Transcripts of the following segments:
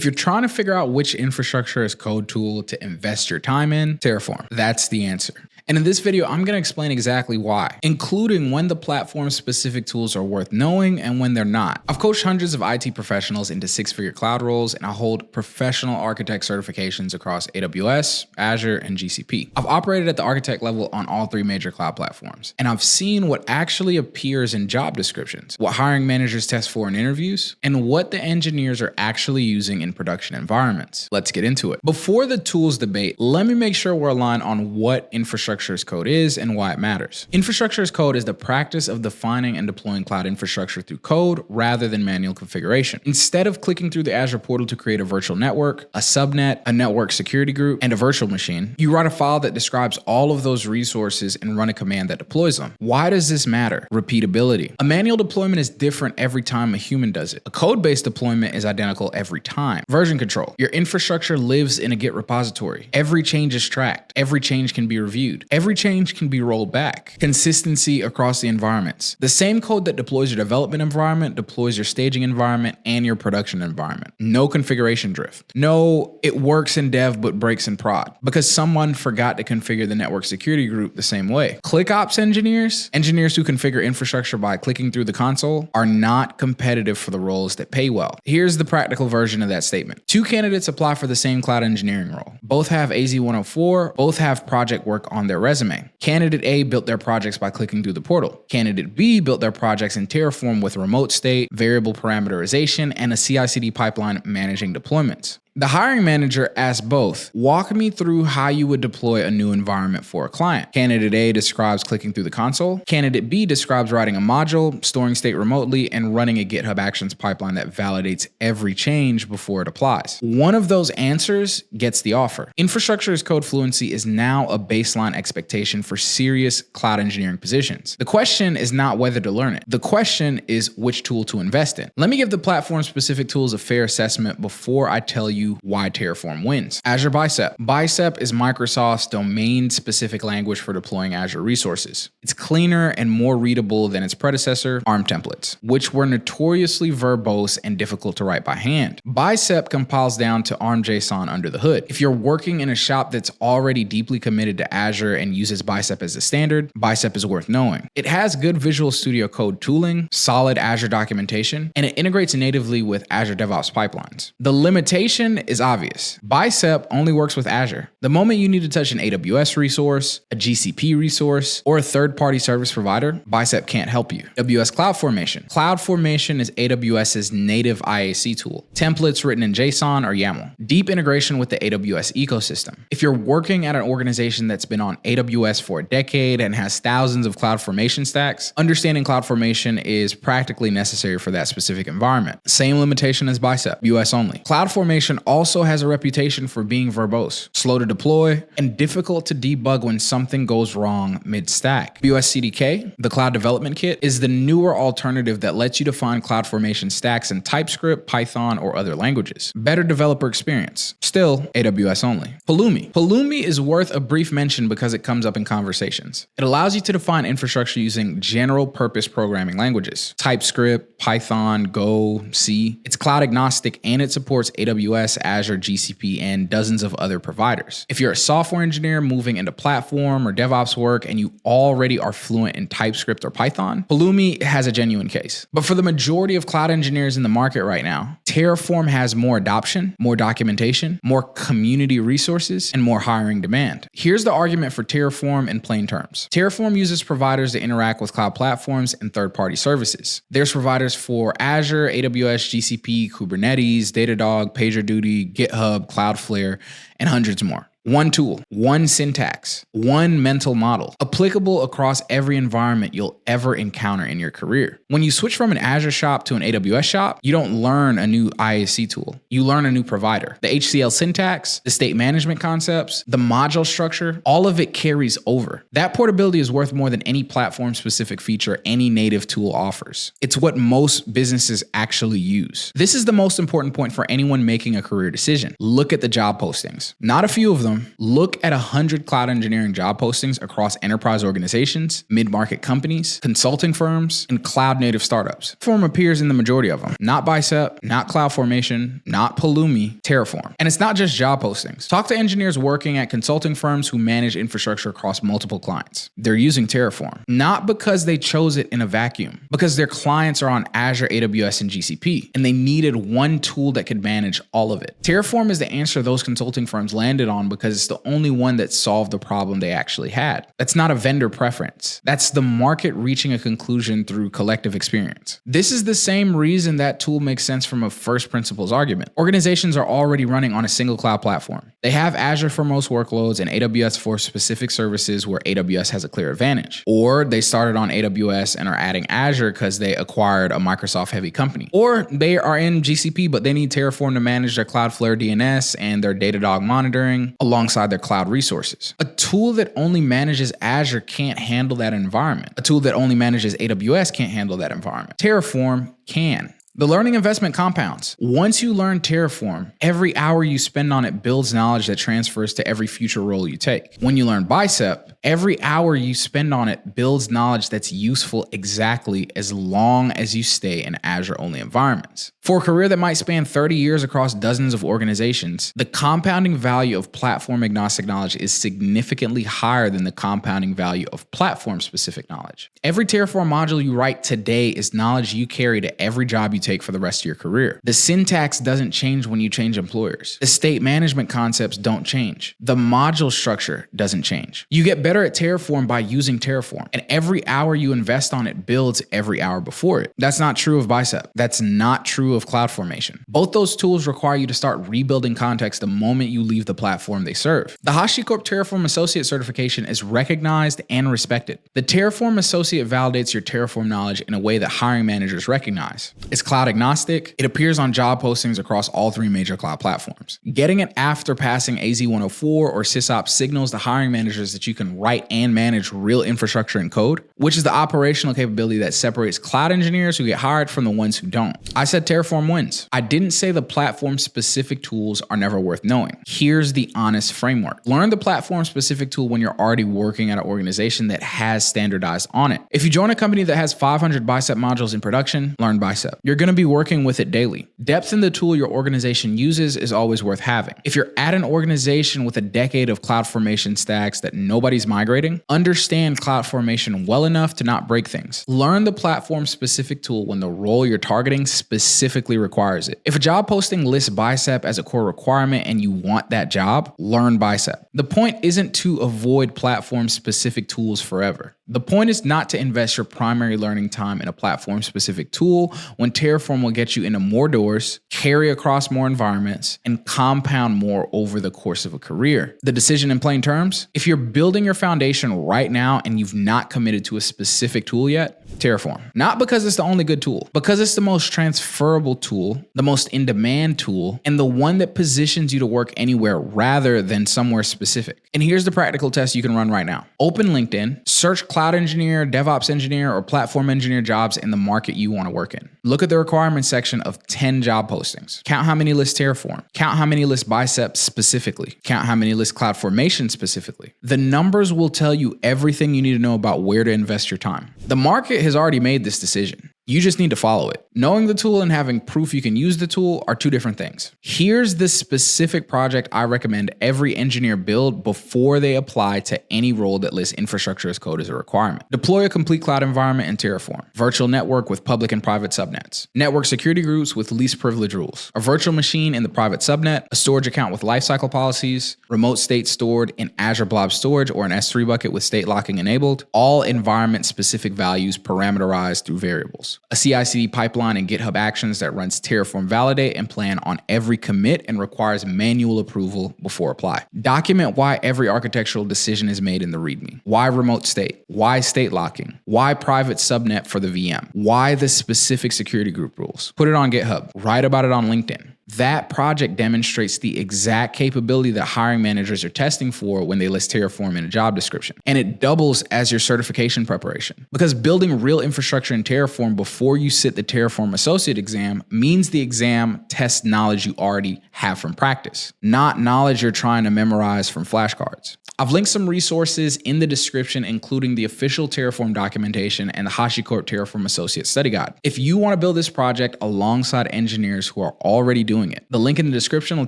If you're trying to figure out which infrastructure as code tool to invest your time in, Terraform. That's the answer. And in this video, I'm going to explain exactly why, including when the platform-specific tools are worth knowing and when they're not. I've coached hundreds of IT professionals into six-figure cloud roles, and I hold professional architect certifications across AWS, Azure, and GCP. I've operated at the architect level on all three major cloud platforms, and I've seen what actually appears in job descriptions, what hiring managers test for in interviews, and what the engineers are actually using in production environments. Let's get into it. Before the tools debate, let me make sure we're aligned on what infrastructure as code is and why it matters. Infrastructure as code is the practice of defining and deploying cloud infrastructure through code rather than manual configuration. Instead of clicking through the Azure portal to create a virtual network, a subnet, a network security group, and a virtual machine, you write a file that describes all of those resources and run a command that deploys them. Why does this matter? Repeatability. A manual deployment is different every time a human does it. A code-based deployment is identical every time. Version control. Your infrastructure lives in a Git repository. Every change is tracked. Every change can be reviewed. Every change can be rolled back. Consistency across the environments. The same code that deploys your development environment deploys your staging environment and your production environment. No configuration drift. No, it works in dev but breaks in prod because someone forgot to configure the network security group the same way. ClickOps engineers who configure infrastructure by clicking through the console, are not competitive for the roles that pay well. Here's the practical version of that statement. Two candidates apply for the same cloud engineering role. Both have AZ 104, both have project work on their resume. Candidate A built their projects by clicking through the portal. Candidate B built their projects in Terraform with remote state, variable parameterization, and a CI/CD pipeline managing deployments. The hiring manager asked both, walk me through how you would deploy a new environment for a client. Candidate A describes clicking through the console. Candidate B describes writing a module, storing state remotely, and running a GitHub Actions pipeline that validates every change before it applies. One of those answers gets the offer. Infrastructure as code fluency is now a baseline expectation for serious cloud engineering positions. The question is not whether to learn it. The question is which tool to invest in. Let me give the platform-specific tools a fair assessment before I tell you why Terraform wins. Azure Bicep. Bicep is Microsoft's domain-specific language for deploying Azure resources. It's cleaner and more readable than its predecessor, ARM templates, which were notoriously verbose and difficult to write by hand. Bicep compiles down to ARM JSON under the hood. If you're working in a shop that's already deeply committed to Azure and uses Bicep as a standard, Bicep is worth knowing. It has good Visual Studio Code tooling, solid Azure documentation, and it integrates natively with Azure DevOps pipelines. The limitation is obvious. Bicep only works with Azure. The moment you need to touch an AWS resource, a GCP resource, or a third-party service provider, Bicep can't help you. AWS CloudFormation. CloudFormation is AWS's native IaC tool. Templates written in JSON or YAML. Deep integration with the AWS ecosystem. If you're working at an organization that's been on AWS for a decade and has thousands of CloudFormation stacks, understanding CloudFormation is practically necessary for that specific environment. Same limitation as Bicep, US only. CloudFormation also has a reputation for being verbose, slow to deploy, and difficult to debug when something goes wrong mid-stack. AWS CDK, the Cloud Development Kit, is the newer alternative that lets you define CloudFormation stacks in TypeScript, Python, or other languages. Better developer experience. Still, AWS only. Pulumi. Pulumi is worth a brief mention because it comes up in conversations. It allows you to define infrastructure using general-purpose programming languages. TypeScript, Python, Go, C. It's cloud agnostic and it supports AWS, Azure, GCP, and dozens of other providers. If you're a software engineer moving into platform or DevOps work and you already are fluent in TypeScript or Python, Pulumi has a genuine case. But for the majority of cloud engineers in the market right now, Terraform has more adoption, more documentation, more community resources, and more hiring demand. Here's the argument for Terraform in plain terms. Terraform uses providers to interact with cloud platforms and third-party services. There's providers for Azure, AWS, GCP, Kubernetes, Datadog, PagerDuty, GitHub, Cloudflare, and hundreds more. One tool, one syntax, one mental model, applicable across every environment you'll ever encounter in your career. When you switch from an Azure shop to an AWS shop, you don't learn a new IaC tool. You learn a new provider. The HCL syntax, the state management concepts, the module structure, all of it carries over. That portability is worth more than any platform-specific feature any native tool offers. It's what most businesses actually use. This is the most important point for anyone making a career decision. Look at the job postings. Not a few of them, them, look at 100 cloud engineering job postings across enterprise organizations, mid-market companies, consulting firms, and cloud-native startups. Terraform appears in the majority of them. Not Bicep, not CloudFormation, not Pulumi, Terraform. And it's not just job postings. Talk to engineers working at consulting firms who manage infrastructure across multiple clients. They're using Terraform, not because they chose it in a vacuum, because their clients are on Azure, AWS, and GCP, and they needed one tool that could manage all of it. Terraform is the answer those consulting firms landed on because it's the only one that solved the problem they actually had. That's not a vendor preference. That's the market reaching a conclusion through collective experience. This is the same reason that tool makes sense from a first principles argument. Organizations are already running on a single cloud platform. They have Azure for most workloads and AWS for specific services where AWS has a clear advantage. Or they started on AWS and are adding Azure because they acquired a Microsoft-heavy company. Or they are in GCP, but they need Terraform to manage their Cloudflare DNS and their Datadog monitoring alongside their cloud resources. A tool that only manages Azure can't handle that environment. A tool that only manages AWS can't handle that environment. Terraform can. The learning investment compounds. Once you learn Terraform, every hour you spend on it builds knowledge that transfers to every future role you take. When you learn Bicep, every hour you spend on it builds knowledge that's useful exactly as long as you stay in Azure-only environments. For a career that might span 30 years across dozens of organizations, the compounding value of platform-agnostic knowledge is significantly higher than the compounding value of platform-specific knowledge. Every Terraform module you write today is knowledge you carry to every job you take for the rest of your career. The syntax doesn't change when you change employers. The state management concepts don't change. The module structure doesn't change. You get better at Terraform by using Terraform, and every hour you invest on it builds every hour before it. That's not true of Bicep. That's not true of CloudFormation. Both those tools require you to start rebuilding context the moment you leave the platform they serve. The HashiCorp Terraform Associate certification is recognized and respected. The Terraform Associate validates your Terraform knowledge in a way that hiring managers recognize. It's cloud agnostic. It appears on job postings across all three major cloud platforms. Getting it after passing AZ 104 or SysOps signals to hiring managers that you can write and manage real infrastructure and code, which is the operational capability that separates cloud engineers who get hired from the ones who don't. I said Terraform wins. I didn't say the platform-specific tools are never worth knowing. Here's the honest framework. Learn the platform-specific tool when you're already working at an organization that has standardized on it. If you join a company that has 500 Bicep modules in production, learn Bicep. You're going to be working with it daily. Depth in the tool your organization uses is always worth having. If you're at an organization with a decade of CloudFormation stacks that nobody's migrating, understand CloudFormation well enough to not break things. Learn the platform-specific tool when the role you're targeting specifically requires it. If a job posting lists Bicep as a core requirement and you want that job, learn Bicep. The point isn't to avoid platform-specific tools forever. The point is not to invest your primary learning time in a platform-specific tool when Terraform will get you into more doors, carry across more environments, and compound more over the course of a career. The decision in plain terms, if you're building your foundation right now and you've not committed to a specific tool yet, Terraform. Not because it's the only good tool, because it's the most transferable tool, the most in-demand tool, and the one that positions you to work anywhere rather than somewhere specific. And here's the practical test you can run right now. Open LinkedIn, search cloud engineer, DevOps engineer, or platform engineer jobs in the market you want to work in. Look at the requirements section of 10 job postings. Count how many list Terraform. Count how many list Bicep specifically. Count how many list CloudFormation specifically. The numbers will tell you everything you need to know about where to invest your time. The market has already made this decision. You just need to follow it. Knowing the tool and having proof you can use the tool are two different things. Here's the specific project I recommend every engineer build before they apply to any role that lists infrastructure as code as a requirement. Deploy a complete cloud environment in Terraform. Virtual network with public and private subnets. Network security groups with least privilege rules. A virtual machine in the private subnet. A storage account with lifecycle policies. Remote state stored in Azure Blob Storage or an S3 bucket with state locking enabled. All environment-specific values parameterized through variables. A CI/CD pipeline and GitHub Actions that runs Terraform validate and plan on every commit and requires manual approval before apply. Document why every architectural decision is made in the README. Why remote state? Why state locking? Why private subnet for the VM? Why the specific security group rules? Put it on GitHub. Write about it on LinkedIn. That project demonstrates the exact capability that hiring managers are testing for when they list Terraform in a job description. And it doubles as your certification preparation. Because building real infrastructure in Terraform before you sit the Terraform Associate exam means the exam tests knowledge you already have from practice, not knowledge you're trying to memorize from flashcards. I've linked some resources in the description, including the official Terraform documentation and the HashiCorp Terraform Associate study guide. If you want to build this project alongside engineers who are already doing it, the link in the description will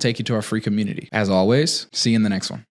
take you to our free community. As always, see you in the next one.